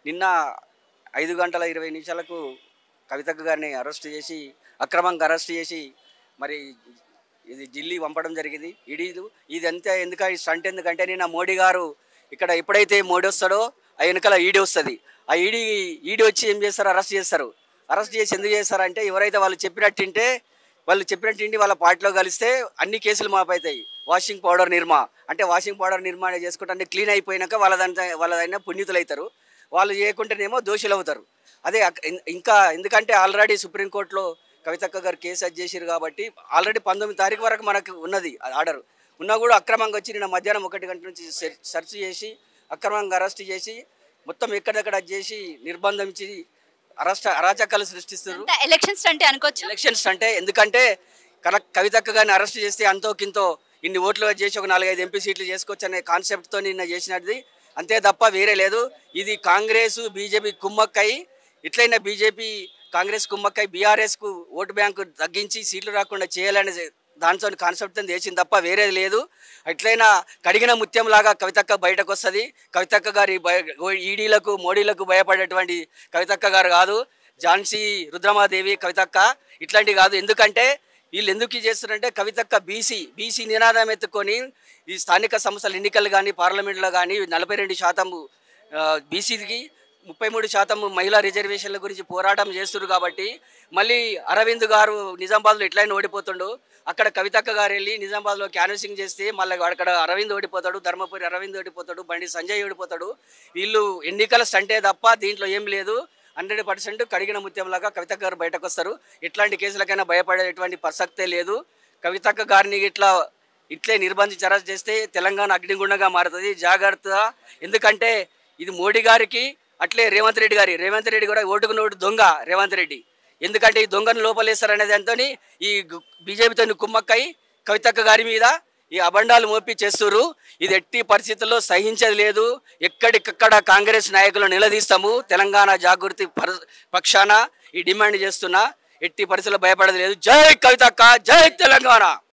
నిన్న 5:20 కవితక్క గారిని అరెస్ట్ చేసి అక్రమంగా అరెస్ట్ చేసి మరి ఇది ఢిల్లీ పంపడం జరిగింది. ఇదంతా ఎందుకంటే ఈ స్టంట్ ఎందుకంటే నిన్న మోడీ గారు ఇక్కడ ఎప్పుడైతే మోడీ వస్తాడో ఆ వెనకాల ఈడీ వస్తుంది. ఆ ఈడీ వచ్చి ఏం చేస్తారు, అరెస్ట్ చేస్తారు. అరెస్ట్ చేసి ఎందుకు చేస్తారంటే ఎవరైతే వాళ్ళు చెప్పినట్టుంటే వాళ్ళ పార్టీలో కలిస్తే అన్ని కేసులు మాపవుతాయి. వాషింగ్ పౌడర్ నిర్మా చేసుకుంటే అన్ని క్లీన్ అయిపోయినాక వాళ్ళదైనా పుణ్యతులు అవుతారు. వాళ్ళు చేయకుంటేనేమో దోషులు అవుతారు. అదే ఇంకా ఎందుకంటే ఆల్రెడీ సుప్రీంకోర్టులో కవితక్క గారు కేసు అది చేసిరు కాబట్టి ఆల్రెడీ 19 తారీఖు వరకు మనకు ఉన్నది ఆర్డర్ ఉన్నా కూడా అక్రమంగా వచ్చి నిన్న మధ్యాహ్నం 1 గంట నుంచి సెర్చ్ చేసి అక్రమంగా అరెస్ట్ చేసి మొత్తం ఎక్కడెక్కడ చేసి నిర్బంధించి అరాచకాలు సృష్టిస్తారు. ఎలక్షన్స్ అంటే ఎందుకంటే కవితక్క గారిని అరెస్ట్ చేస్తే అంతో కింతో ఇన్ని ఓట్లు చేసి ఒక 4-5 ఎంపీ సీట్లు చేసుకోవచ్చు అనే కాన్సెప్ట్తో నిన్న చేసినది. అంతే తప్ప వేరే లేదు. ఇది కాంగ్రెస్ బీజేపీ కుమ్మక్కై ఇట్లయినా బీజేపీ కాంగ్రెస్ కుమ్మక్కై బీఆర్ఎస్కు ఓటు బ్యాంకు తగ్గించి సీట్లు రాకుండా చేయాలనే దాంతో కాన్సెప్ట్తో చేసింది తప్ప వేరేది లేదు. ఎట్లయినా కడిగిన ముత్యంలాగా కవితక్క బయటకు వస్తుంది. కవితక్క గారి ఈడీలకు మోడీలకు భయపడేటువంటి కవితక్క గారు కాదు. ఝాన్సీ రుద్రమాదేవి కవితక్క ఇట్లాంటివి కాదు. ఎందుకంటే వీళ్ళు ఎందుకు చేస్తున్నారంటే కవితక్క బీసీ నినాదం ఎత్తుకొని ఈ స్థానిక సంస్థల ఎన్నికలు కానీ పార్లమెంట్లో కానీ 42% బీసీకి 33% మహిళా రిజర్వేషన్ల గురించి పోరాటం చేస్తున్నారు. కాబట్టి మళ్ళీ అరవింద్ గారు నిజామాబాద్లో ఎట్లయినా ఓడిపోతుండు, అక్కడ కవితక్క గారు వెళ్ళి నిజామాబాద్లో క్యాన్వసింగ్ చేస్తే మళ్ళీ అక్కడ అరవింద్ ఓడిపోతాడు, ధర్మపురి అరవింద్ ఓడిపోతాడు, బండి సంజయ్ ఓడిపోతాడు. వీళ్ళు ఎన్నికల స్టంటే తప్ప దీంట్లో ఏం లేదు. 100% కడిగిన ముత్యంలాగా కవితక్క గారు బయటకు వస్తారు. ఎట్లాంటి కేసులకైనా భయపడేటువంటి ప్రసక్తే లేదు. కవితక్క గారిని ఇట్లే నిర్బంధించి అరెస్ట్ చేస్తే తెలంగాణ అగ్నిగుండంగా మారుతుంది. జాగ్రత్త. ఎందుకంటే ఇది మోడీ గారికి అట్లే రేవంత్ రెడ్డి కూడా ఓటుకు నోటు దొంగ రేవంత్ రెడ్డి. ఎందుకంటే ఈ దొంగను లోపలేస్తారనే దాంతో ఈ బీజేపీతో కుమ్మక్కై కవితక్క గారి మీద ఈ అబండాలు మోపి చేస్తున్నారు. ఇది ఎట్టి పరిస్థితుల్లో సహించేది లేదు. ఎక్కడికక్కడ కాంగ్రెస్ నాయకులను నిలదీస్తాము. తెలంగాణ జాగృతి పక్షాన ఈ డిమాండ్ చేస్తున్నా. ఎట్టి పరిస్థితుల్లో భయపడదు లేదు. జై కవితక్క, జై తెలంగాణ.